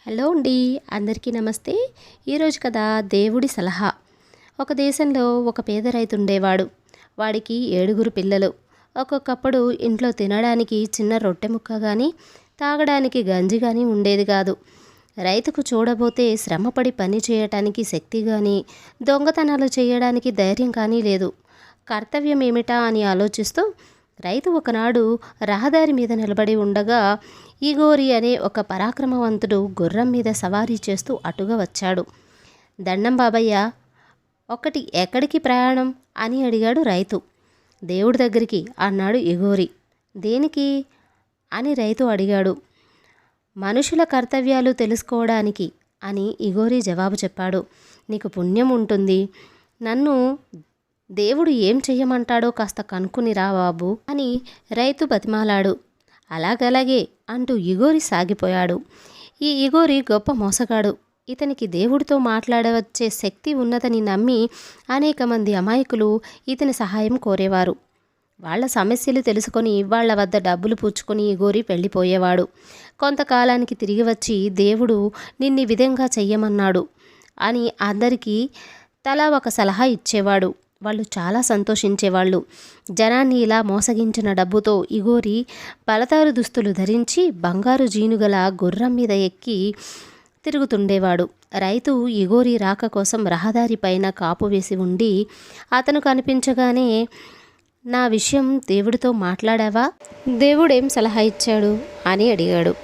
Hello అండి. అందరికీ నమస్తే. ఈరోజు కథ దేవుడి సలహా. ఒక దేశంలో ఒక పేద రైతు ఉండేవాడు. వాడికి 7 పిల్లలు. ఒక్కొక్కప్పుడు ఇంట్లో తినడానికి చిన్న రొట్టె ముక్క కానీ తాగడానికి గంజి కానీ ఉండేది కాదు. రైతుకు చూడబోతే శ్రమపడి పని చేయటానికి శక్తి కానీ దొంగతనాలు చేయడానికి ధైర్యం కానీ లేదు. కర్తవ్యం ఏమిటా అని ఆలోచిస్తూ రైతు ఒకనాడు రహదారి మీద నిలబడి ఉండగా ఇగోరి అనే ఒక పరాక్రమవంతుడు గుర్రం మీద సవారీ చేస్తూ అటుగా వచ్చాడు. దండం బాబయ్య, ఎక్కడికి ప్రయాణం అని అడిగాడు రైతు. దేవుడి దగ్గరికి అన్నాడు ఇగోరి. దేనికి అని రైతు అడిగాడు. మనుషుల కర్తవ్యాలు తెలుసుకోవడానికి అని ఇగోరి జవాబు చెప్పాడు. నీకు పుణ్యం ఉంటుంది. నన్ను దేవుడు ఏం చెయ్యమంటాడో కాస్త కనుక్కుని రా బాబు అని రైతు బతిమాలాడు. అలాగలాగే అంటూ ఇగోరి సాగిపోయాడు. ఈ ఇగోరి గొప్ప మోసగాడు. ఇతనికి దేవుడితో మాట్లాడవచ్చే శక్తి ఉన్నదని నమ్మి అనేక మంది అమాయకులు ఇతని సహాయం కోరేవారు. వాళ్ళ సమస్యలు తెలుసుకొని వాళ్ళ వద్ద డబ్బులు పుచ్చుకొని ఇగోరి వెళ్ళిపోయేవాడు. కొంతకాలానికి తిరిగి వచ్చి దేవుడు నిన్ని విధంగా చెయ్యమన్నాడు అని అందరికీ తలా ఒక సలహా ఇచ్చేవాడు. వాళ్ళు చాలా సంతోషించేవాళ్ళు. జనాన్ని ఇలా మోసగించిన డబ్బుతో ఇగోరి పలతారు దుస్తులు ధరించి బంగారు జీనుగల గుర్రం మీద ఎక్కి తిరుగుతుండేవాడు. రైతు ఇగోరి రాక కోసం రహదారి పైన కాపు వేసి ఉండి అతను కనిపించగానే, నా విషయం దేవుడితో మాట్లాడావా? దేవుడేం సలహా ఇచ్చాడు అని అడిగాడు.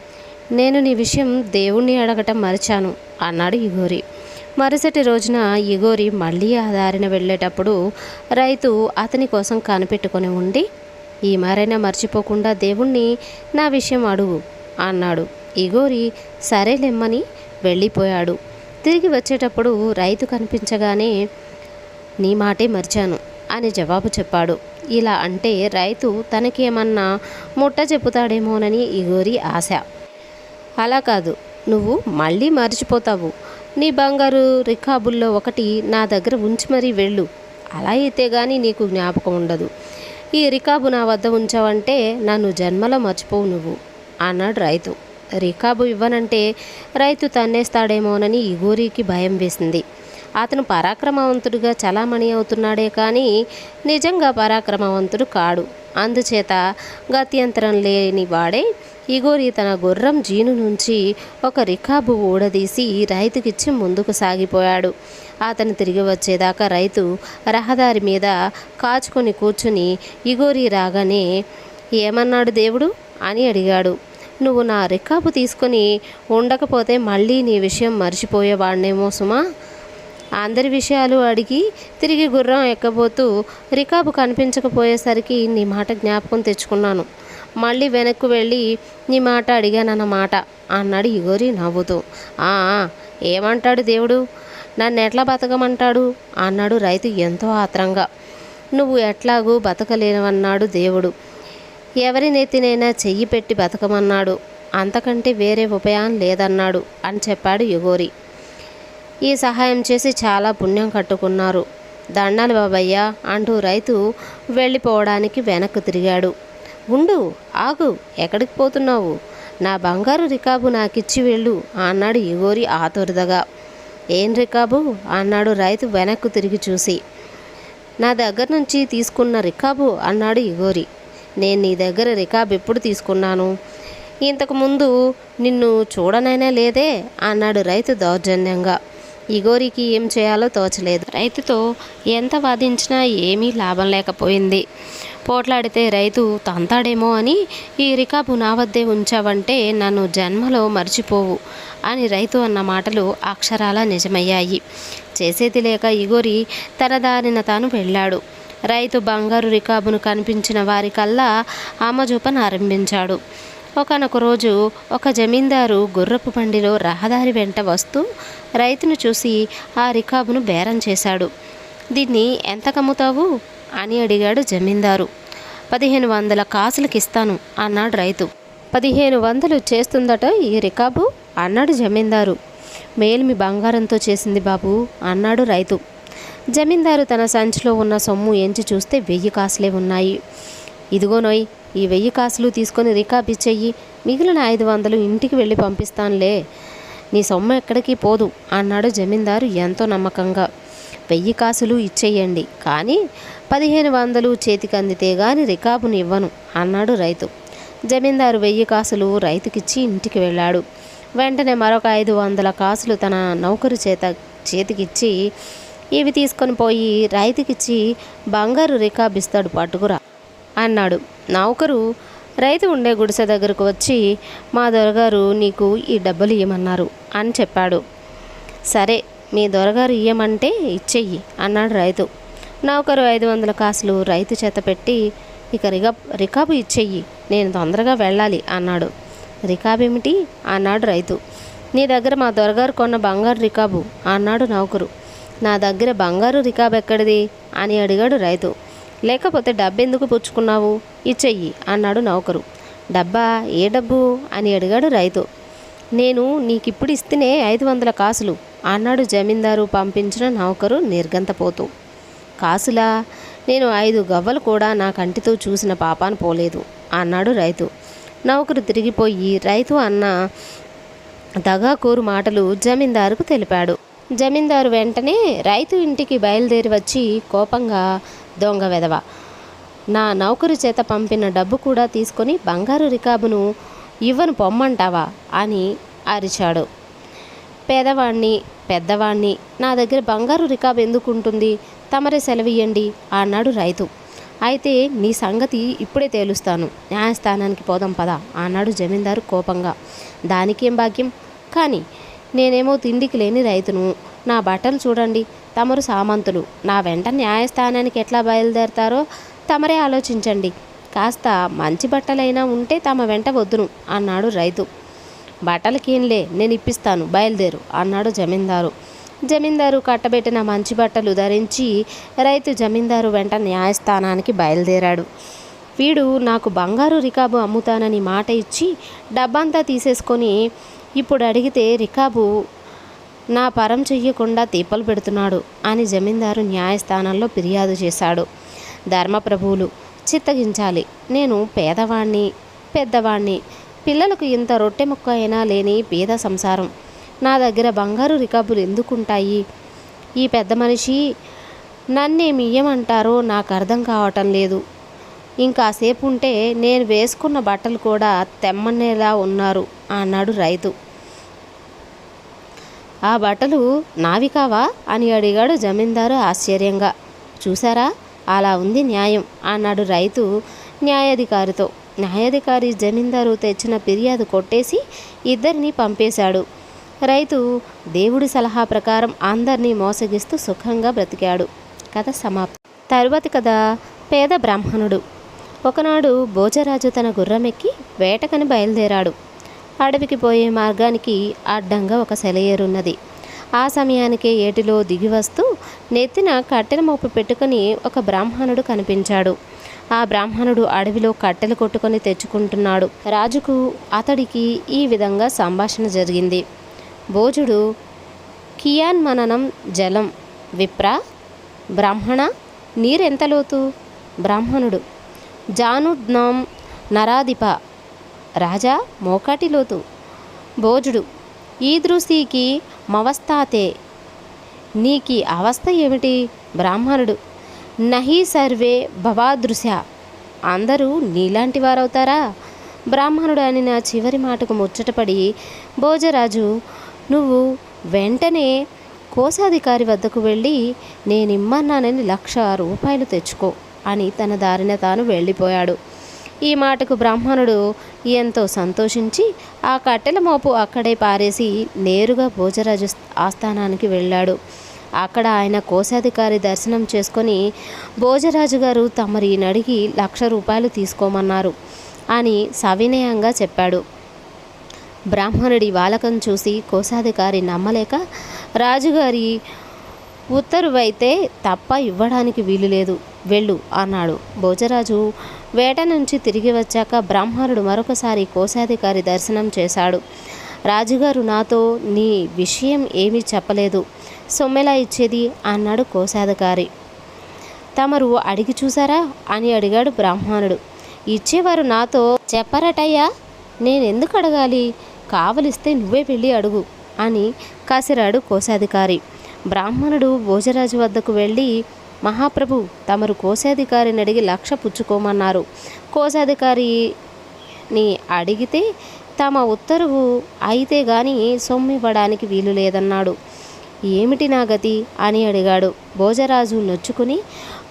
నేను నీ విషయం దేవుణ్ణి అడగటం మరిచాను అన్నాడు ఇగోరి. మరుసటి రోజున ఇగోరి మళ్ళీ ఆ దారిన వెళ్ళేటప్పుడు రైతు అతని కోసం కనిపెట్టుకొని ఉండి, ఈ మారైనా మర్చిపోకుండా దేవుణ్ణి నా విషయం అడుగు అన్నాడు. ఇగోరి సరేలేమ్మని వెళ్ళిపోయాడు. తిరిగి వచ్చేటప్పుడు రైతు కనిపించగానే, నీ మాటే మర్చాను అని జవాబు చెప్పాడు. ఇలా అంటే రైతు తనకేమన్నా ముట్ట చెప్పుతాడేమోనని ఇగోరి ఆశ. అలా కాదు, నువ్వు మళ్ళీ మర్చిపోతావు. నీ బంగారు రికాబుల్లో ఒకటి నా దగ్గర ఉంచి మరీ వెళ్ళు. అలా అయితే కానీ నీకు జ్ఞాపకం ఉండదు. ఈ రికాబు నా వద్ద ఉంచావంటే నన్ను జన్మలో మర్చిపోవు నువ్వు అన్నాడు రైతు. రికాబు ఇవ్వనంటే రైతు తన్నేస్తాడేమోనని ఇగోరికి భయం వేసింది. అతను పరాక్రమవంతుడిగా చలామణి అవుతున్నాడే కానీ నిజంగా పరాక్రమవంతుడు కాడు. అందుచేత గత్యంతరం లేని వాడే ఇగోరి తన గుర్రం జీను నుంచి ఒక రికాబు ఊడదీసి రైతుకిచ్చి ముందుకు సాగిపోయాడు. అతను తిరిగి వచ్చేదాకా రైతు రహదారి మీద కాచుకొని కూర్చుని ఇగోరి రాగానే, ఏమన్నాడు దేవుడు అని అడిగాడు. నువ్వు నా రికాబు తీసుకొని ఉండకపోతే మళ్ళీ నీ విషయం మర్చిపోయేవాడినేమో సుమా. అందరి విషయాలు అడిగి తిరిగి గుర్రం ఎక్కబోతూ రికాబు కనిపించకపోయేసరికి నీ మాట జ్ఞాపకం తెచ్చుకున్నాను. మళ్ళీ వెనక్కు వెళ్ళి నీ మాట అడిగానన్నమాట అన్నాడు ఇగోరి నవ్వుతూ. ఏమంటాడు దేవుడు? నన్ను ఎట్లా బతకమంటాడు అన్నాడు రైతు ఎంతో ఆత్రంగా. నువ్వు ఎట్లాగూ బతకలేవన్నాడు దేవుడు. ఎవరి నెత్తినైనా చెయ్యి పెట్టి బతకమన్నాడు. అంతకంటే వేరే ఉపాయం లేదన్నాడు అని చెప్పాడు ఇగోరి. ఈ సహాయం చేసి చాలా పుణ్యం కట్టుకున్నారు. దండాలు బాబయ్య అంటూ రైతు వెళ్ళిపోవడానికి వెనక్కు తిరిగాడు. ఉండు, ఆగు, ఎక్కడికి పోతున్నావు? నా బంగారు రికాబు నాకిచ్చి వెళ్ళు అన్నాడు ఇగోరి ఆతురతగా. ఏం రికాబు అన్నాడు రైతు వెనక్కు తిరిగి చూసి. నా దగ్గర నుంచి తీసుకున్న రికాబు అన్నాడు ఇగోరి. నేను నీ దగ్గర రికాబు ఎప్పుడు తీసుకున్నాను? ఇంతకుముందు నిన్ను చూడనైనా లేదే అన్నాడు రైతు దౌర్జన్యంగా. ఇగోరికి ఏం చేయాలో తోచలేదు. రైతుతో ఎంత వాదించినా ఏమీ లాభం లేకపోయింది. పోట్లాడితే రైతు తంతాడేమో అని, ఈ రికాబు నా వద్దే ఉంచావంటే నన్ను జన్మలో మర్చిపోవు అని రైతు అన్న మాటలు అక్షరాలా నిజమయ్యాయి. చేసేది లేక ఇగోరి తన దారిన తాను వెళ్ళాడు. రైతు బంగారు రికాబును కనిపించిన వారికల్లా ఆమజూపను ఆరంభించాడు. ఒకనొక రోజు ఒక జమీందారు గుర్రపు బండిలో రహదారి వెంట వస్తూ రైతును చూసి ఆ రికాబును బేరం చేశాడు. దీన్ని ఎంతకమ్ముతావు అని అడిగాడు జమీందారు. 1500 కాసులకి ఇస్తాను అన్నాడు రైతు. 1500 చేస్తుందట ఈ రికాబు అన్నాడు జమీందారు. మేల్మి బంగారంతో చేసింది బాబు అన్నాడు రైతు. జమీందారు తన సంచిలో ఉన్న సొమ్ము ఎంచి చూస్తే 1000 కాసులే ఉన్నాయి. ఇదిగోనోయ్, ఈ 1000 కాసులు తీసుకొని రికాబ్ ఇచ్చేయి, మిగిలిన 500 ఇంటికి వెళ్ళి పంపిస్తానులే. నీ సొమ్ము ఎక్కడికి పోదు అన్నాడు జమీందారు ఎంతో నమ్మకంగా. 1000 కాసులు ఇచ్చేయండి, కానీ 1500 చేతికి అందితే గాని రికాబుని ఇవ్వను అన్నాడు రైతు. జమీందారు 1000 కాసులు రైతుకిచ్చి ఇంటికి వెళ్ళాడు. వెంటనే మరొక 500 కాసులు తన నౌకరు చేతికిచ్చి, ఇవి తీసుకొని పోయి రైతుకిచ్చి బంగారు రికాబిస్తాడు, పట్టుకురా అన్నాడు. నౌకరు రైతు ఉండే గుడిసె దగ్గరకు వచ్చి, మా దొరగారు నీకు ఈ డబ్బులు ఇవ్వమన్నారు అని చెప్పాడు. సరే, మీ దొరగారు ఇయ్యమంటే ఇచ్చెయ్యి అన్నాడు రైతు. నౌకరు 500 కాసులు రైతు చేత పెట్టి, ఇక రికాబు ఇచ్చెయ్యి, నేను తొందరగా వెళ్ళాలి అన్నాడు. రికాబేమిటి అన్నాడు రైతు. నీ దగ్గర మా దొరగారు కొన్న బంగారు రికాబు అన్నాడు నౌకరు. నా దగ్గర బంగారు రికాబు ఎక్కడిది అని అడిగాడు రైతు. లేకపోతే డబ్బెందుకు పుచ్చుకున్నావు, ఇచ్చెయ్యి అన్నాడు నౌకరు. డబ్బా, ఏ డబ్బు అని అడిగాడు రైతు. నేను నీకిప్పుడు ఇస్తేనే 500 కాసులు అన్నాడు జమీందారు పంపించిన నౌకరు నిర్గంతపోతూ. కాసులా? నేను 5 గవ్వలు కూడా నా కంటితో చూసిన పాపాను పోలేదు అన్నాడు రైతు. నౌకరు తిరిగిపోయి రైతు అన్న దగాకోరు మాటలు జమీందారుకు తెలిపాడు. జమీందారు వెంటనే రైతు ఇంటికి బయలుదేరి వచ్చి కోపంగా, దొంగ వెధవ, నా నౌకరు చేత పంపిన డబ్బు కూడా తీసుకొని బంగారు రికాబును ఇవ్వను పొమ్మంటావా అని అరిచాడు. పేదవాణ్ణి పెద్దవాణ్ణి, నా దగ్గర బంగారు రికాబు ఎందుకుంటుంది, తమరే సెలవియ్యండి అన్నాడు రైతు. అయితే నీ సంగతి ఇప్పుడే తేలుస్తాను, న్యాయస్థానానికి పోదాం పద అన్నాడు జమీందారు కోపంగా. దానికేం భాగ్యం, కానీ నేనేమో తిండికి లేని రైతును, నా బట్టలు చూడండి, తమరు సామంతులు, నా వెంట న్యాయస్థానానికి ఎట్లా బయలుదేరతారో తమరే ఆలోచించండి. కాస్త మంచి బట్టలైనా ఉంటే తమ వెంట వద్దును అన్నాడు రైతు. బట్టలకేంలే, నేను ఇప్పిస్తాను, బయలుదేరు అన్నాడు జమీందారు. జమీందారు కట్టబెట్టిన మంచి బట్టలు ధరించి రైతు జమీందారు వెంట న్యాయస్థానానికి బయలుదేరాడు. వీడు నాకు బంగారు రికాబు అమ్ముతానని మాట ఇచ్చి డబ్బంతా తీసేసుకొని ఇప్పుడు అడిగితే రికాబు నా పరం చెయ్యకుండా తీపలు పెడుతున్నాడు అని జమీందారు న్యాయస్థానంలో ఫిర్యాదు చేశాడు. ధర్మప్రభువులు చిత్తగించాలి, నేను పేదవాణ్ణి పెద్దవాణ్ణి, పిల్లలకు ఇంత రొట్టె ముక్క అయినా లేని పేద సంసారం, నా దగ్గర బంగారు రికాబులు ఎందుకుంటాయి? ఈ పెద్ద మనిషి నన్నేమి ఇయ్యమంటారో నాకు అర్థం కావటం లేదు. ఇంకాసేపు ఉంటే నేను వేసుకున్న బట్టలు కూడా తెమ్మనేలా ఉన్నారు అన్నాడు రైతు. ఆ బట్టలు నావి కావా అని అడిగాడు జమీందారు ఆశ్చర్యంగా. చూసారా, అలా ఉంది న్యాయం అన్నాడు రైతు న్యాయాధికారితో. న్యాయాధికారి జమీందారు తెచ్చిన ఫిర్యాదు కొట్టేసి ఇద్దరిని పంపేశాడు. రైతు దేవుడి సలహా ప్రకారం అందరినీ మోసగిస్తూ సుఖంగా బ్రతికాడు. కథ సమాప్తం. తరువాతి కథ పేద బ్రాహ్మణుడు. ఒకనాడు భోజరాజు తన గుర్రమెక్కి వేటకని బయలుదేరాడు. అడవికి పోయే మార్గానికి అడ్డంగా ఒక సెలయేరున్నది. ఆ సమయానికే ఏటిలో దిగి వస్తూ నెత్తిన కట్టెల మోపు పెట్టుకుని ఒక బ్రాహ్మణుడు కనిపించాడు. ఆ బ్రాహ్మణుడు అడవిలో కట్టెలు కొట్టుకొని తెచ్చుకుంటున్నాడు. రాజుకు అతడికి ఈ విధంగా సంభాషణ జరిగింది. భోజుడు, కియాన్ మననం జలం విప్ర. బ్రాహ్మణ, నీరెంత లోతు? బ్రాహ్మణుడు, జానుద్నాం నరాధిప. రాజా, మోకాటి లోతు. భోజుడు, ఈదృశీకి మవస్థాతే. నీకి అవస్థ ఏమిటి? బ్రాహ్మణుడు, నహి సర్వే భవాదృశ. అందరూ నీలాంటి వారవుతారా? బ్రాహ్మణుడు అనిన చివరి మాటకు ముచ్చటపడి భోజరాజు, నువ్వు వెంటనే కోశాధికారి వద్దకు వెళ్ళి నేనిమ్మన్నానని 1,00,000 రూపాయలు తెచ్చుకో అని తన దారిన తాను వెళ్ళిపోయాడు. ఈ మాటకు బ్రాహ్మణుడు ఎంతో సంతోషించి ఆ కట్టెల మోపు అక్కడే పారేసి నేరుగా భోజరాజు ఆస్థానానికి వెళ్ళాడు. అక్కడ ఆయన కోశాధికారి దర్శనం చేసుకొని, భోజరాజు గారు తమరి నడిగి 1,00,000 రూపాయలు తీసుకోమన్నారు అని సవినయంగా చెప్పాడు. బ్రాహ్మణుడి వాలకం చూసి కోశాధికారి నమ్మలేక, రాజుగారి ఉత్తరువైతే తప్ప ఇవ్వడానికి వీలు లేదు, వెళ్ళు అన్నాడు. భోజరాజు వేట నుంచి తిరిగి వచ్చాక బ్రాహ్మణుడు మరొకసారి కోశాధికారి దర్శనం చేశాడు. రాజుగారు నాతో నీ విషయం ఏమీ చెప్పలేదు, సొమ్మెలా ఇచ్చేది అన్నాడు కోశాధికారి. తమరు అడిగి చూసారా అని అడిగాడు బ్రాహ్మణుడు. ఇచ్చేవారు నాతో చెప్పరటయ్యా, నేనెందుకు అడగాలి? కావలిస్తే నువ్వే వెళ్ళి అడుగు అని కసిరాడు కోశాధికారి. బ్రాహ్మణుడు భోజరాజు వద్దకు వెళ్ళి, మహాప్రభు, తమరు కోశాధికారిని అడిగి 1,00,000 పుచ్చుకోమన్నారు. కోశాధికారిని అడిగితే తమ ఉత్తర్వు అయితే గాని సొమ్మివ్వడానికి వీలు లేదన్నాడు. ఏమిటి నా గతి అని అడిగాడు. భోజరాజు నొచ్చుకుని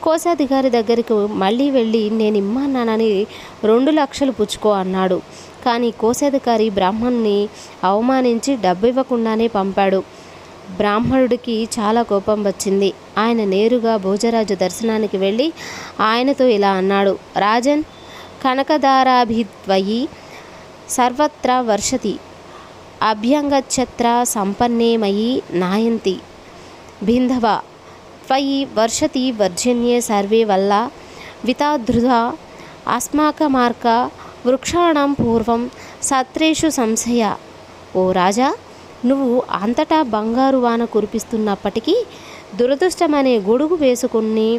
కోశాధికారి దగ్గరికి మళ్ళీ వెళ్ళి, నేను ఇమ్మన్నానని 2,00,000 పుచ్చుకో అన్నాడు. కానీ కోశాధికారి బ్రాహ్మణుని అవమానించి డబ్బు ఇవ్వకుండానే పంపాడు. బ్రాహ్మణుడికి చాలా కోపం వచ్చింది. ఆయన నేరుగా భోజరాజు దర్శనానికి వెళ్ళి ఆయనతో ఇలా అన్నాడు, రాజన్, కనకదారాభిద్వయి సర్వత్ర వర్షతి అభ్యంగఛత్ర సంపన్నే మయి నాయంతి బింధవ త్వయి వర్షతి వర్జన్యే సర్వే వల్ల వితాధృత అస్మాకమార్క వృక్షాణం పూర్వం సత్రేషు సంశయ. ఓ రాజా, నువ్వు అంతటా బంగారు వాన కురిపిస్తున్నప్పటికీ దురదృష్టమనే గొడుగు వేసుకుని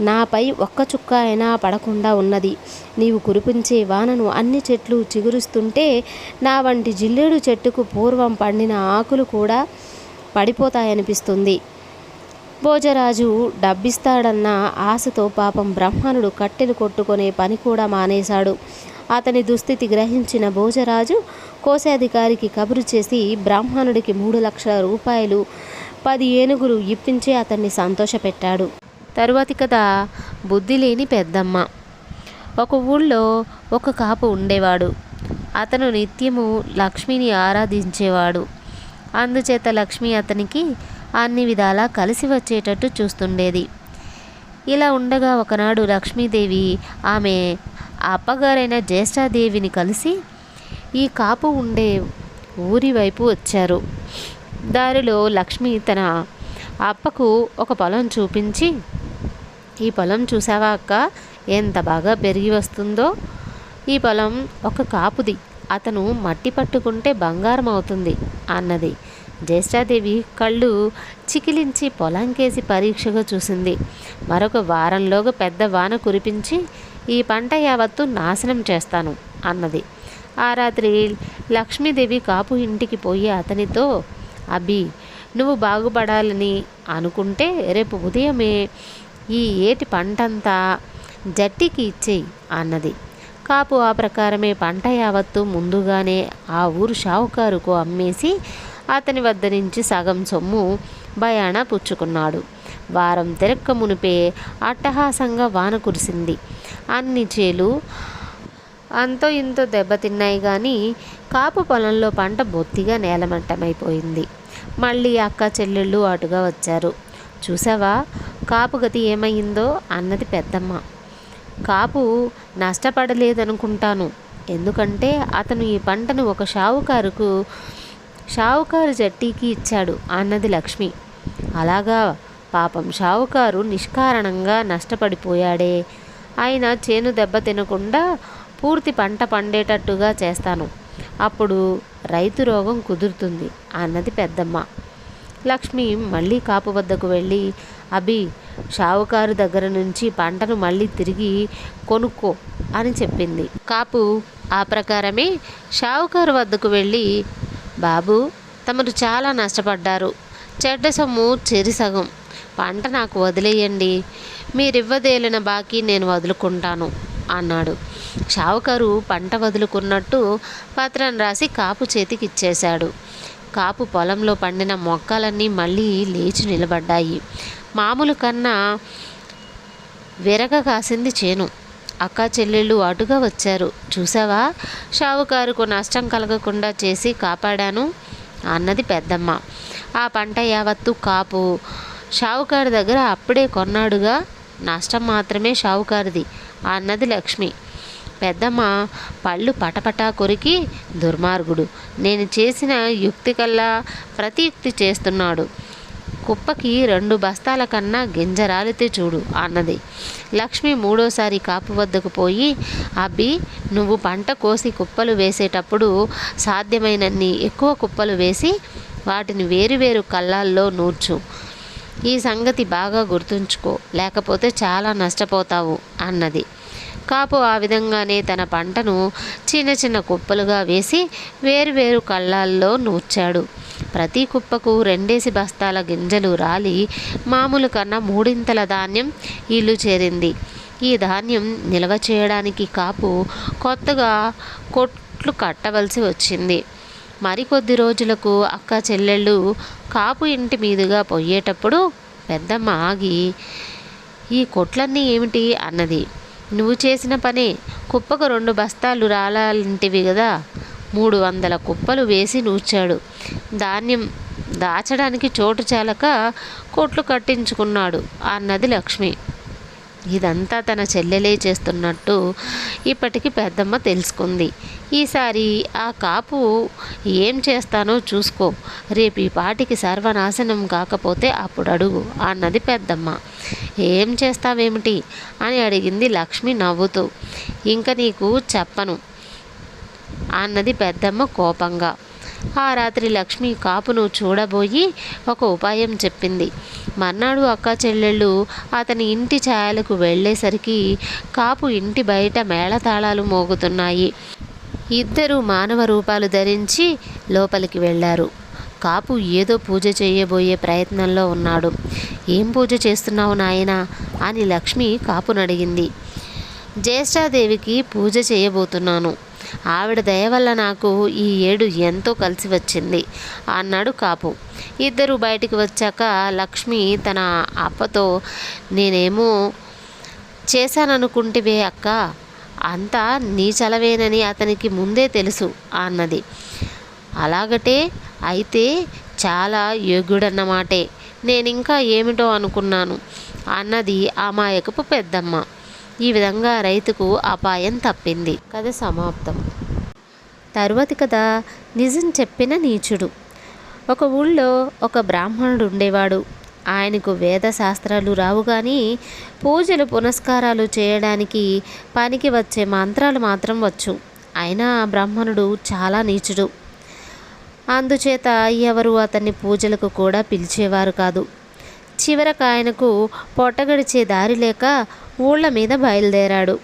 నాపై ఒక్క చుక్క అయినా పడకుండా ఉన్నది. నీవు కురిపించే వానను అన్ని చెట్లు చిగురుస్తుంటే నా వంటి జిల్లేడు చెట్టుకు పూర్వం పండిన ఆకులు కూడా పడిపోతాయనిపిస్తుంది. భోజరాజు డబ్బిస్తాడన్న ఆశతో పాపం బ్రాహ్మణుడు కట్టెలు కొట్టుకునే పని కూడా మానేశాడు. అతని దుస్థితి గ్రహించిన భోజరాజు కోశాధికారికి కబురు చేసి బ్రాహ్మణుడికి 3,00,000 రూపాయలు 10 ఏనుగులు ఇప్పించి అతన్ని సంతోషపెట్టాడు. తరువాతి కథ బుద్ధి లేని పెద్దమ్మ. ఒక ఊళ్ళో ఒక కాపు ఉండేవాడు. అతను నిత్యము లక్ష్మిని ఆరాధించేవాడు. అందుచేత లక్ష్మి అతనికి అన్ని విధాలా కలిసి వచ్చేటట్టు చూస్తుండేది. ఇలా ఉండగా ఒకనాడు లక్ష్మీదేవి ఆమె అప్పగారైన జ్యేష్ఠాదేవిని కలిసి ఈ కాపు ఉండే ఊరి వైపు వచ్చారు. దారిలో లక్ష్మి తన అప్పకు ఒక పొలం చూపించి, ఈ పొలం చూసావా అక్క, ఎంత బాగా పెరిగి వస్తుందో. ఈ పొలం ఒక కాపుది, అతను మట్టి పట్టుకుంటే బంగారం అవుతుంది అన్నది. జ్యేష్ఠాదేవి కళ్ళు చికిలించి పొలంకేసి పరీక్షగా చూసింది. మరొక వారంలోగా పెద్ద వాన కురిపించి ఈ పంట యావత్తు నాశనం చేస్తాను అన్నది. ఆ రాత్రి లక్ష్మీదేవి కాపు ఇంటికి పోయి అతనితో, అబ్బి, నువ్వు బాగుపడాలని అనుకుంటే రేపు ఉదయమే ఈ ఏటి పంటంతా జట్టికి ఇచ్చేయి అన్నది. కాపు ఆ ప్రకారమే పంట యావత్తు ముందుగానే ఆ ఊరు షావుకారుకు అమ్మేసి అతని వద్ద నుంచి సగం సొమ్ము బయానా పుచ్చుకున్నాడు. వారం తిరక్క మునిపే అట్టహాసంగా వాన కురిసింది. అన్ని చేలు అంతో ఇంతో దెబ్బతిన్నాయి. కానీ కాపు పొలంలో పంట బొత్తిగా నేలమట్టమైపోయింది. మళ్ళీ అక్క చెల్లెళ్ళు అటుగా వచ్చారు. చూసావా కాపు గతి ఏమైందో అన్నది పెద్దమ్మ. కాపు నష్టపడలేదనుకుంటాను, ఎందుకంటే అతను ఈ పంటను ఒక షావుకారు జట్టీకి ఇచ్చాడు అన్నది లక్ష్మి. అలాగా, పాపం షావుకారు నిష్కారణంగా నష్టపడిపోయాడే. ఆయన చేను దెబ్బ తినకుండా పూర్తి పంట పండేటట్టుగా చేస్తాను, అప్పుడు రైతు రోగం కుదురుతుంది అన్నది పెద్దమ్మ. లక్ష్మి మళ్ళీ కాపు వద్దకు వెళ్ళి, అభి, షావుకారు దగ్గర నుంచి పంటను మళ్ళీ తిరిగి కొనుక్కో అని చెప్పింది. కాపు ఆ ప్రకారమే షావుకారు వద్దకు వెళ్ళి, బాబు, తమరు చాలా నష్టపడ్డారు. చెడ్డ సొమ్ము చెరిసగం పంట నాకు వదిలేయండి, మీరివ్వదేలిన బాకీ నేను వదులుకుంటాను అన్నాడు. షావుకారు పంట వదులుకున్నట్టు పత్రం రాసి కాపు చేతికి ఇచ్చేశాడు. కాపు పొలంలో పండిన మొక్కలన్నీ మళ్ళీ లేచి నిలబడ్డాయి. మామూలు కన్నా విరగ కాసింది చేను. అక్క చెల్లెళ్ళు అటుగా వచ్చారు. చూసావా, షావుకారుకు నష్టం కలగకుండా చేసి కాపాడాను అన్నది పెద్దమ్మ. ఆ పంట యావత్తు కాపు షావుకారు దగ్గర అప్పుడే కొన్నాడుగా, నష్టం మాత్రమే షావుకారిది అన్నది లక్ష్మి. పెద్దమ్మ పళ్ళు పటపటా కొరికి, దుర్మార్గుడు, నేను చేసిన యుక్తి కల్లా ప్రతియుక్తి చేస్తున్నాడు. కుప్పకి 2 బస్తాల కన్నా గింజరాలితే చూడు అన్నది. లక్ష్మి మూడోసారి కాపు వద్దకు పోయి, అబ్బి, నువ్వు పంట కోసి కుప్పలు వేసేటప్పుడు సాధ్యమైనన్ని ఎక్కువ కుప్పలు వేసి వాటిని వేరువేరు కళ్ళాల్లో నూర్చు. ఈ సంగతి బాగా గుర్తుంచుకో, లేకపోతే చాలా నష్టపోతావు అన్నది. కాపు ఆ విధంగానే తన పంటను చిన్న చిన్న కుప్పలుగా వేసి వేరువేరు కళ్ళాల్లో నూర్చాడు. ప్రతి కుప్పకు 2 బస్తాల గింజలు రాలి మామూలు కన్నా 3 ధాన్యం ఇల్లు చేరింది. ఈ ధాన్యం నిల్వ చేయడానికి కాపు కొత్తగా కొట్లు కట్టవలసి వచ్చింది. మరికొద్ది రోజులకు అక్క చెల్లెళ్ళు కాపు ఇంటి మీదుగా పోయేటప్పుడు పెద్దమ్మ ఆగి, ఈ కొట్లన్నీ ఏమిటి అన్నది. నువ్వు చేసిన పనే, కుప్పకు 2 బస్తాలు రాలాంటివి కదా. 300 కుప్పలు వేసి నూర్చాడు. ధాన్యం దాచడానికి చోటు చాలక కొట్లు కట్టించుకున్నాడు అన్నది లక్ష్మి. ఇదంతా తన చెల్లెలే చేస్తున్నట్టు ఇప్పటికి పెద్దమ్మ తెలుసుకుంది. ఈసారి ఆ కాపు ఏం చేస్తానో చూసుకో, రేపు ఈ పాటికి సర్వనాశనం కాకపోతే అప్పుడు అడుగు అన్నది పెద్దమ్మ. ఏం చేస్తావేమిటి అని అడిగింది లక్ష్మి నవ్వుతూ. ఇంక నీకు చెప్పను అన్నది పెద్దమ్మ కోపంగా. ఆ రాత్రి లక్ష్మి కాపును చూడబోయి ఒక ఉపాయం చెప్పింది. మర్నాడు అక్క చెల్లెళ్ళు అతని ఇంటి ఛాయలకు వెళ్ళేసరికి కాపు ఇంటి బయట మేళతాళాలు మోగుతున్నాయి. ఇద్దరు మానవ రూపాలు ధరించి లోపలికి వెళ్ళారు. కాపు ఏదో పూజ చేయబోయే ప్రయత్నంలో ఉన్నాడు. ఏం పూజ చేస్తున్నావు నాయనా అని లక్ష్మి కాపునడిగింది. జ్యేష్ఠాదేవికి పూజ చేయబోతున్నాను. ఆవిడ దయ వల్ల నాకు ఈ ఏడు ఎంతో కలిసి వచ్చింది అన్నాడు కాపు. ఇద్దరు బయటికి వచ్చాక లక్ష్మి తన అప్పతో, నేనేమో చేశాననుకుంటివే అక్క, అంతా నీ చలవేనని అతనికి ముందే తెలుసు అన్నది. అలాగటే అయితే చాలా యోగ్యుడన్నమాటే, నేనింకా ఏమిటో అనుకున్నాను అన్నది అమాయకపు పెద్దమ్మ. ఈ విధంగా రైతుకు అపాయం తప్పింది. కథ సమాప్తం. తరువాతి కథ నిజం చెప్పిన నీచుడు. ఒక ఊళ్ళో ఒక బ్రాహ్మణుడు ఉండేవాడు. ఆయనకు వేద శాస్త్రాలు రావు కానీ పూజలు పునస్కారాలు చేయడానికి పనికి వచ్చే మంత్రాలు మాత్రం వచ్చు. అయినా ఆ బ్రాహ్మణుడు చాలా నీచుడు. అందుచేత ఎవరు అతన్ని పూజలకు కూడా పిలిచేవారు కాదు. చివరకు ఆయనకు పొట్టగడిచే దారి లేక ఊళ్ళ మీద బయలుదేరాడు.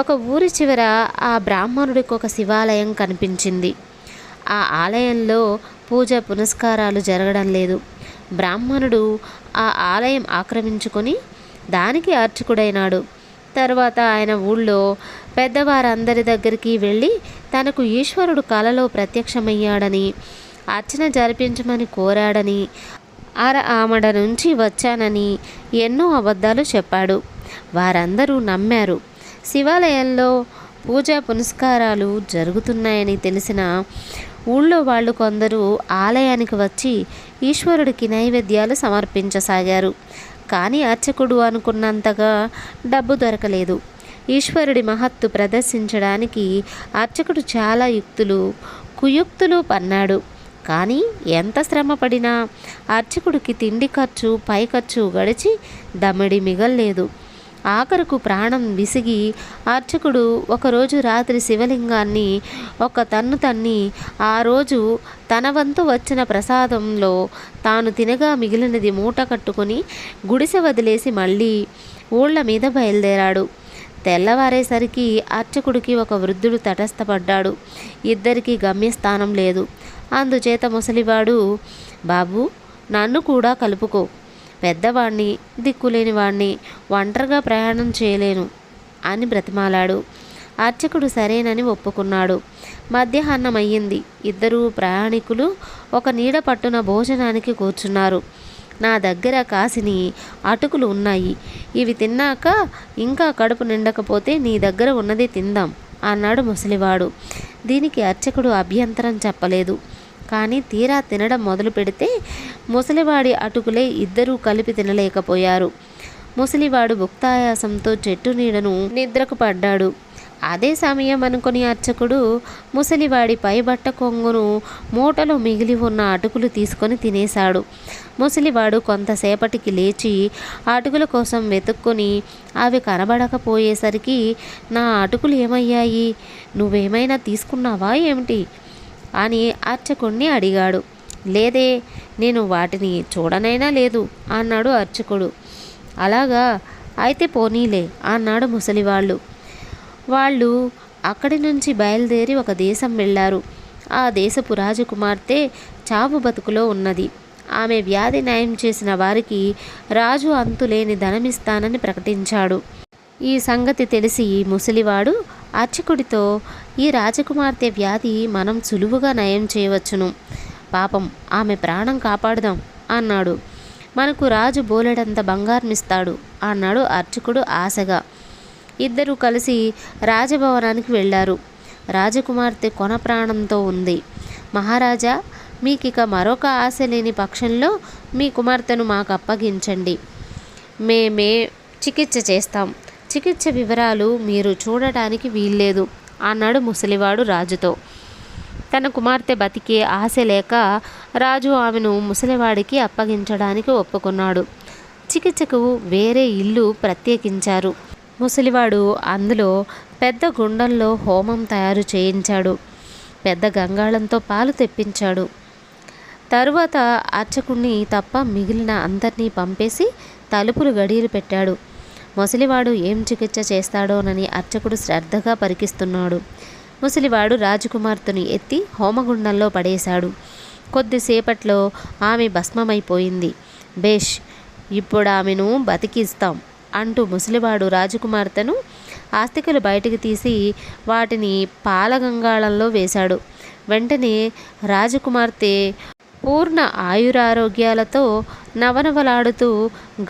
ఒక ఊరి చివర ఆ బ్రాహ్మణుడికి ఒక శివాలయం కనిపించింది. ఆ ఆలయంలో పూజ పునస్కారాలు జరగడం లేదు. బ్రాహ్మణుడు ఆ ఆలయం ఆక్రమించుకొని దానికి అర్చకుడైనాడు. తర్వాత ఆయన ఊళ్ళో పెద్దవారందరి దగ్గరికి వెళ్ళి తనకు ఈశ్వరుడు కలలో ప్రత్యక్షమయ్యాడని, అర్చన జరిపించమని కోరాడని, ఆమడ నుంచి వచ్చానని ఎన్నో అబద్ధాలు చెప్పాడు. వారందరూ నమ్మారు. శివాలయంలో పూజా పునస్కారాలు జరుగుతున్నాయని తెలిసిన ఊళ్ళో వాళ్ళు కొందరు ఆలయానికి వచ్చి ఈశ్వరుడికి నైవేద్యాలు సమర్పించసాగారు. కానీ అర్చకుడు అనుకున్నంతగా డబ్బు దొరకలేదు. ఈశ్వరుడి మహత్తు ప్రదర్శించడానికి అర్చకుడు చాలా కుయుక్తులు పన్నాడు. కానీ ఎంత శ్రమ పడినా అర్చకుడికి తిండి ఖర్చు పై ఖర్చు గడిచి దమ్మిడి మిగల్లేదు. ఆఖరుకు ప్రాణం విసిగి అర్చకుడు ఒకరోజు రాత్రి శివలింగాన్ని ఒక తన్ను తన్ని ఆ రోజు తన వంతు వచ్చిన ప్రసాదంలో తాను తినగా మిగిలినది మూట కట్టుకొని గుడిసె వదిలేసి మళ్ళీ ఊళ్ళ మీద బయలుదేరాడు. తెల్లవారేసరికి అర్చకుడికి ఒక వృద్ధుడు తటస్థపడ్డాడు. ఇద్దరికీ గమ్యస్థానం లేదు. అందుచేత ముసలివాడు, బాబు నన్ను కూడా కలుపుకో, పెద్దవాణ్ణి, దిక్కులేని వాణ్ణి, ఒంటరిగా ప్రయాణం చేయలేను అని బ్రతిమాలాడు. అర్చకుడు సరేనని ఒప్పుకున్నాడు. మధ్యాహ్నం అయ్యింది. ఇద్దరు ప్రయాణికులు ఒక నీడ పట్టున భోజనానికి కూర్చున్నారు. నా దగ్గర కాసిని అటుకులు ఉన్నాయి, ఇవి తిన్నాక ఇంకా కడుపు నిండకపోతే నీ దగ్గర ఉన్నది తిందాం అన్నాడు ముసలివాడు. దీనికి అర్చకుడు అభ్యంతరం చెప్పలేదు. కానీ తీరా తినడం మొదలు పెడితే ముసలివాడి అటుకులే ఇద్దరూ కలిపి తినలేకపోయారు. ముసలివాడు భుక్తాయాసంతో చెట్టు నీడను నిద్రకు పడ్డాడు. అదే సమయం అనుకుని అర్చకుడు ముసలివాడి పైబట్ట కొంగును మూటలో మిగిలి ఉన్న అటుకులు తీసుకొని తినేశాడు. ముసలివాడు కొంతసేపటికి లేచి అటుకుల కోసం వెతుక్కొని అవి కనబడకపోయేసరికి, నా అటుకులు ఏమయ్యాయి, నువ్వేమైనా తీసుకున్నావా ఏమిటి అని అర్చకుడిని అడిగాడు. లేదే, నేను వాటిని చూడనైనా లేదు అన్నాడు అర్చకుడు. అలాగా, అయితే పోనీలే అన్నాడు ముసలివాళ్ళు. వాళ్ళు అక్కడి నుంచి బయలుదేరి ఒక దేశం వెళ్ళారు. ఆ దేశపు రాజకుమార్తె చావు బతుకులో ఉన్నది. ఆమె వ్యాధి నయం చేసిన వారికి రాజు అంతులేని ధనమిస్తానని ప్రకటించాడు. ఈ సంగతి తెలిసి ముసలివాడు అర్చకుడితో, ఈ రాజకుమార్తె వ్యాధి మనం సులువుగా నయం చేయవచ్చును. పాపం, ఆమె ప్రాణం కాపాడుదాం అన్నాడు. మనకు రాజు బోలెడంత బంగారమిస్తాడు అన్నాడు అర్చకుడు ఆశగా. ఇద్దరూ కలిసి రాజభవనానికి వెళ్ళారు. రాజకుమార్తె కొన ప్రాణంతో ఉంది. మహారాజా, మీకిక మరొక ఆశ లేని పక్షంలో మీ కుమార్తెను మాకు అప్పగించండి. మేమే చికిత్స చేస్తాం. చికిత్స వివరాలు మీరు చూడటానికి వీల్లేదు అన్నాడు ముసలివాడు రాజుతో. తన కుమార్తె బతికే ఆశ లేక రాజు ఆమెను ముసలివాడికి అప్పగించడానికి ఒప్పుకున్నాడు. చికిత్సకు వేరే ఇల్లు ప్రత్యేకించారు. ముసలివాడు అందులో పెద్ద గుండంలో హోమం తయారు చేయించాడు. పెద్ద గంగాళంతో పాలు తెప్పించాడు. తరువాత అర్చకుణ్ణి తప్ప మిగిలిన అందరినీ పంపేసి తలుపులు గడియలు పెట్టాడు. ముసలివాడు ఏం చికిత్స చేస్తాడోనని అర్చకుడు శ్రద్ధగా పరికిస్తున్నాడు. ముసలివాడు రాజకుమార్తెను ఎత్తి హోమగుండంలో పడేశాడు. కొద్దిసేపట్లో ఆమె భస్మమైపోయింది. బేష్, ఇప్పుడు ఆమెను బతికిస్తాం అంటూ ముసలివాడు రాజకుమార్తెను ఆస్తికలు బయటికి తీసి వాటిని పాలగంగాళంలో వేశాడు. వెంటనే రాజకుమార్తె పూర్ణ ఆయురారోగ్యాలతో నవనవలాడుతూ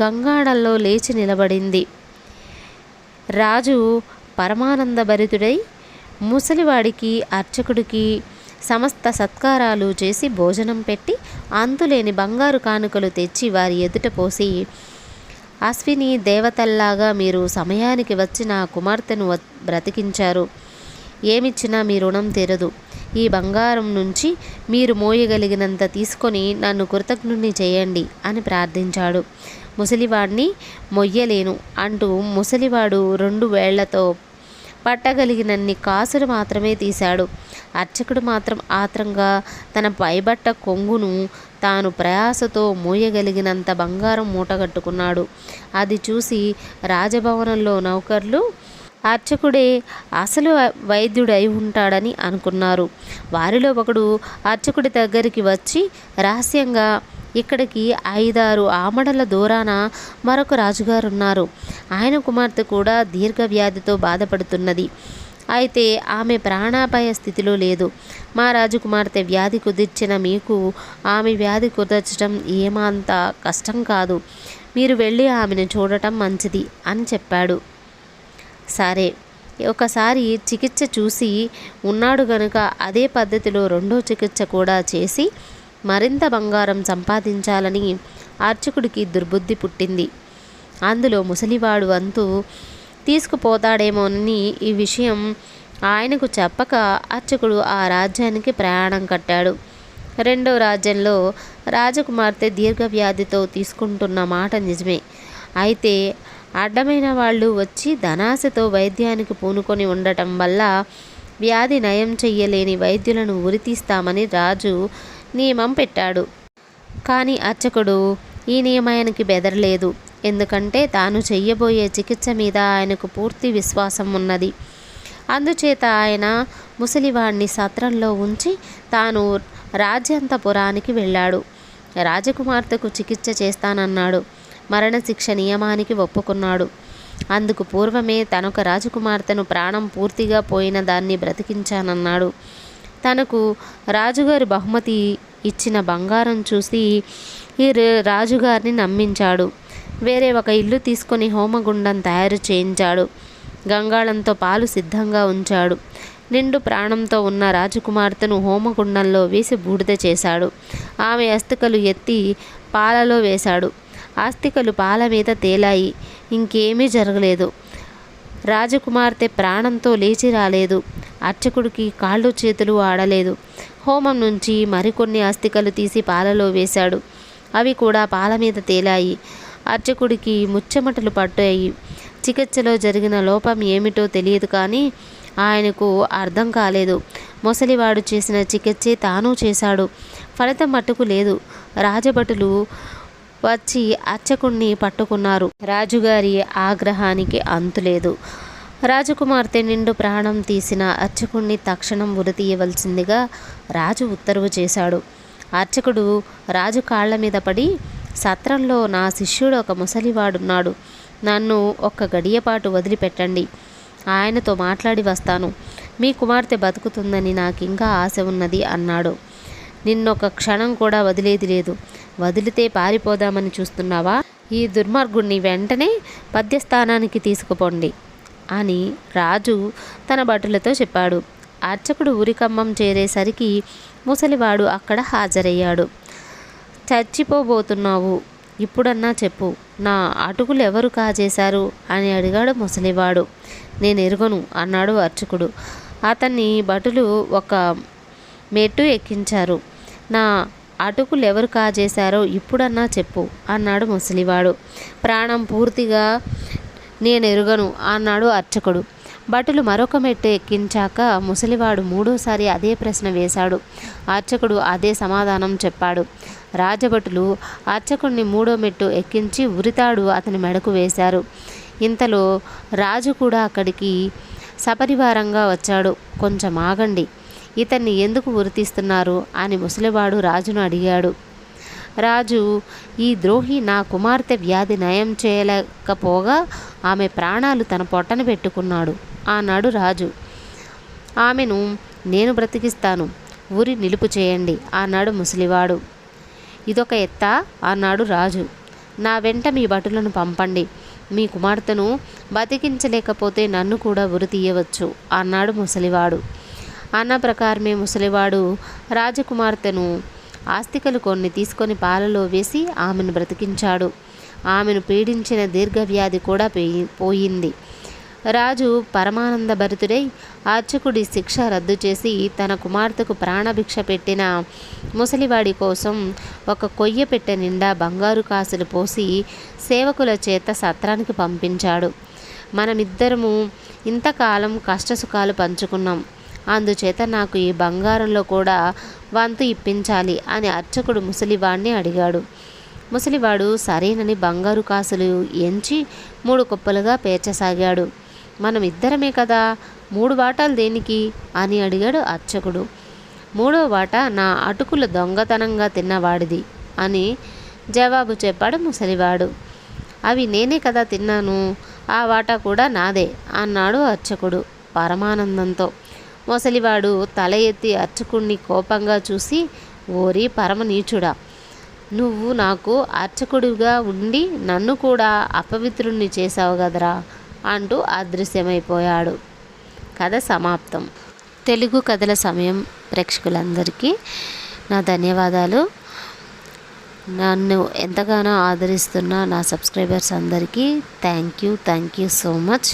గంగాళంలో లేచి నిలబడింది. రాజు పరమానందభరితుడై ముసలివాడికి అర్చకుడికి సమస్త సత్కారాలు చేసి భోజనం పెట్టి అంతులేని బంగారు కానుకలు తెచ్చి వారి ఎదుట పోసి, అశ్విని దేవతల్లాగా మీరు సమయానికి వచ్చి నా కుమార్తెను బ్రతికించారు. ఏమిచ్చినా మీ రుణం తీరదు. ఈ బంగారం నుంచి మీరు మోయగలిగినంత తీసుకొని నన్ను కృతజ్ఞుణ్ణి చేయండి అని ప్రార్థించాడు. ముసలివాడిని మొయ్యలేను అంటూ ముసలివాడు 2 వేళ్లతో పట్టగలిగినన్ని కాసులు మాత్రమే తీశాడు. అర్చకుడు మాత్రం ఆత్రంగా తన పైబట్ట కొంగును తాను ప్రయాసతో మోయగలిగినంత బంగారం మూటగట్టుకున్నాడు. అది చూసి రాజభవనంలో నౌకర్లు అర్చకుడే అసలు వైద్యుడై ఉంటాడని అనుకున్నారు. వారిలో ఒకడు అర్చకుడి దగ్గరికి వచ్చి రహస్యంగా, ఇక్కడికి 5-6 ఆమడల దూరాన మరొక రాజుగారున్నారు. ఆయన కుమార్తె కూడా దీర్ఘవ్యాధితో బాధపడుతున్నది. అయితే ఆమె ప్రాణాపాయ స్థితిలో లేదు. మా రాజకుమార్తె వ్యాధి కుదిర్చిన మీకు ఆమె వ్యాధి కుదర్చడం ఏమంత కష్టం కాదు. మీరు వెళ్ళి ఆమెను చూడటం మంచిది అని చెప్పాడు. సరే, ఒకసారి చికిత్స చూసి ఉన్నాడు గనుక అదే పద్ధతిలో 2వ చికిత్స కూడా చేసి మరింత బంగారం సంపాదించాలని అర్చకుడికి దుర్బుద్ధి పుట్టింది. అందులో ముసలివాడు వంతు తీసుకుపోతాడేమోనని ఈ విషయం ఆయనకు చెప్పక అర్చకుడు ఆ రాజ్యానికి ప్రయాణం కట్టాడు. 2వ రాజ్యంలో రాజకుమార్తె దీర్ఘవ్యాధితో తీసుకుంటున్న మాట నిజమే. అయితే అడ్డమైన వాళ్ళు వచ్చి ధనాశతో వైద్యానికి పూనుకొని ఉండటం వల్ల వ్యాధి నయం చెయ్యలేని వైద్యులను ఉరితీస్తామని రాజు నియమం పెట్టాడు. కానీ అర్చకుడు ఈ నియమానికి బెదరలేదు. ఎందుకంటే తాను చెయ్యబోయే చికిత్స మీద ఆయనకు పూర్తి విశ్వాసం ఉన్నది. అందుచేత ఆయన ముసలివాడిని సత్రంలో ఉంచి తాను రాజ్యాంతపురానికి వెళ్ళాడు. రాజకుమార్తెకు చికిత్స చేస్తానన్నాడు. మరణశిక్ష నియమానికి ఒప్పుకున్నాడు. అందుకు పూర్వమే తనొక రాజకుమార్తెను ప్రాణం పూర్తిగా పోయిన దాన్ని బ్రతికించానన్నాడు. తనకు రాజుగారి బహుమతి ఇచ్చిన బంగారం చూసి ఈ రాజుగారిని నమ్మించాడు. వేరే ఒక ఇల్లు తీసుకొని హోమగుండం తయారు చేయించాడు. గంగాళంతో పాలు సిద్ధంగా ఉంచాడు. నిండు ప్రాణంతో ఉన్న రాజకుమార్తెను హోమగుండంలో వేసి బూడిద చేశాడు. ఆమె అస్థికలు ఎత్తి పాలలో వేశాడు. అస్థికలు పాల మీద తేలాయి. ఇంకేమీ జరగలేదు. రాజకుమార్తె ప్రాణంతో లేచి రాలేదు. అర్చకుడికి కాళ్ళు చేతులు ఆడలేదు. హోమం నుంచి మరికొన్ని అస్థికలు తీసి పాలలో వేశాడు. అవి కూడా పాల మీద తేలాయి. అర్చకుడికి ముచ్చెమటలు పట్టాయి. చికిత్సలో జరిగిన లోపం ఏమిటో తెలియదు, కానీ ఆయనకు అర్థం కాలేదు. ముసలివాడు చేసిన చికిత్సే తాను చేశాడు. ఫలితం మట్టుకు లేదు. రాజభటులు వచ్చి అర్చకుణ్ణి పట్టుకున్నారు. రాజుగారి ఆగ్రహానికి అంతులేదు. రాజకుమార్తె నిండు ప్రాణం తీసిన అర్చకుణ్ణి తక్షణం ఉరితీయవలసిందిగా రాజు ఉత్తర్వు చేశాడు. అర్చకుడు రాజు కాళ్ల మీద పడి, సత్రంలో నా శిష్యుడు ఒక ముసలివాడున్నాడు, నన్ను ఒక్క గడియపాటు వదిలిపెట్టండి, ఆయనతో మాట్లాడి వస్తాను. మీ కుమార్తె బతుకుతుందని నాకింకా ఆశ ఉన్నది అన్నాడు. నిన్నొక క్షణం కూడా వదిలేది లేదు. వదిలితే పారిపోదామని చూస్తున్నావా? ఈ దుర్మార్గుణ్ణి వెంటనే పద్యస్థానానికి తీసుకుపోండి అని రాజు తన భటులతో చెప్పాడు. అర్చకుడు ఉరికమ్మం చేరేసరికి ముసలివాడు అక్కడ హాజరయ్యాడు. చచ్చిపోబోతున్నావు, ఇప్పుడన్నా చెప్పు, నా అటుకులు ఎవరు కాజేశారు అని అడిగాడు ముసలివాడు. నేను ఎరుగను అన్నాడు అర్చకుడు. అతన్ని భటులు ఒక మెట్టు ఎక్కించారు. నా అటుకులు ఎవరు కాజేశారో ఇప్పుడన్నా చెప్పు అన్నాడు ముసలివాడు. ప్రాణం పూర్తిగా నేను ఎరుగను అన్నాడు అర్చకుడు. భటులు మరొక మెట్టు ఎక్కించాక ముసలివాడు మూడోసారి అదే ప్రశ్న వేశాడు. అర్చకుడు అదే సమాధానం చెప్పాడు. రాజభటులు అర్చకుడిని మూడో మెట్టు ఎక్కించి ఉరితాడు అతని మెడకు వేశారు. ఇంతలో రాజు కూడా అక్కడికి సపరివారంగా వచ్చాడు. కొంచెం ఆగండి, ఇతన్ని ఎందుకు ఉరితీస్తున్నారు అని ముసలివాడు రాజును అడిగాడు. రాజు, ఈ ద్రోహి నా కుమార్తె వ్యాధి నయం చేయలేకపోగా ఆమె ప్రాణాలు తన పొట్టన పెట్టుకున్నాడు అన్నాడు రాజు. ఆమెను నేను బ్రతికిస్తాను, ఊరి నిలుపు చేయండి అన్నాడు ముసలివాడు. ఇదొక ఎత్తా అన్నాడు రాజు. నా వెంట మీ భటులను పంపండి, మీ కుమార్తెను బతికించలేకపోతే నన్ను కూడా ఉరి తీయవచ్చు అన్నాడు ముసలివాడు. అన్న ప్రకారమే ముసలివాడు రాజకుమార్తెను ఆస్తికలు కొన్ని తీసుకొని పాలలో వేసి ఆమెను బ్రతికించాడు. ఆమెను పీడించిన దీర్ఘవ్యాధి కూడా పోయింది. రాజు పరమానంద భరితుడై అర్చకుడి శిక్ష రద్దు చేసి తన కుమార్తెకు ప్రాణభిక్ష పెట్టిన ముసలివాడి కోసం ఒక కొయ్య పెట్టె నిండా బంగారు కాసులు పోసి సేవకుల చేత సత్రానికి పంపించాడు. మనమిద్దరము ఇంతకాలం కష్టసుఖాలు పంచుకున్నాం, అందుచేత నాకు ఈ బంగారంలో కూడా వంతు ఇప్పించాలి అని అర్చకుడు ముసలివాడిని అడిగాడు. ముసలివాడు సరేనని బంగారు కాసులు ఎంచి 3 కుప్పలుగా పేర్చసాగాడు. మనం ఇద్దరమే కదా, 3 వాటాలు దేనికి అని అడిగాడు అర్చకుడు. 3వ వాటా నా అటుకులు దొంగతనంగా తిన్నవాడిది అని జవాబు చెప్పాడు ముసలివాడు. అవి నేనే కదా తిన్నాను, ఆ వాటా కూడా నాదే అన్నాడు అర్చకుడు పరమానందంతో. ముసలివాడు తల ఎత్తి అర్చకుణ్ణి కోపంగా చూసి, ఓరి పరమ నీచుడా, నువ్వు నాకు అర్చకుడిగా ఉండి నన్ను కూడా అపవిత్రుణ్ణి చేశావు కదరా అంటూ అదృశ్యమైపోయాడు. కథ సమాప్తం. తెలుగు కథల సమయం ప్రేక్షకులందరికీ నా ధన్యవాదాలు. నన్ను ఎంతగానో ఆదరిస్తున్న నా సబ్స్క్రైబర్స్ అందరికీ థ్యాంక్ యూ సో మచ్.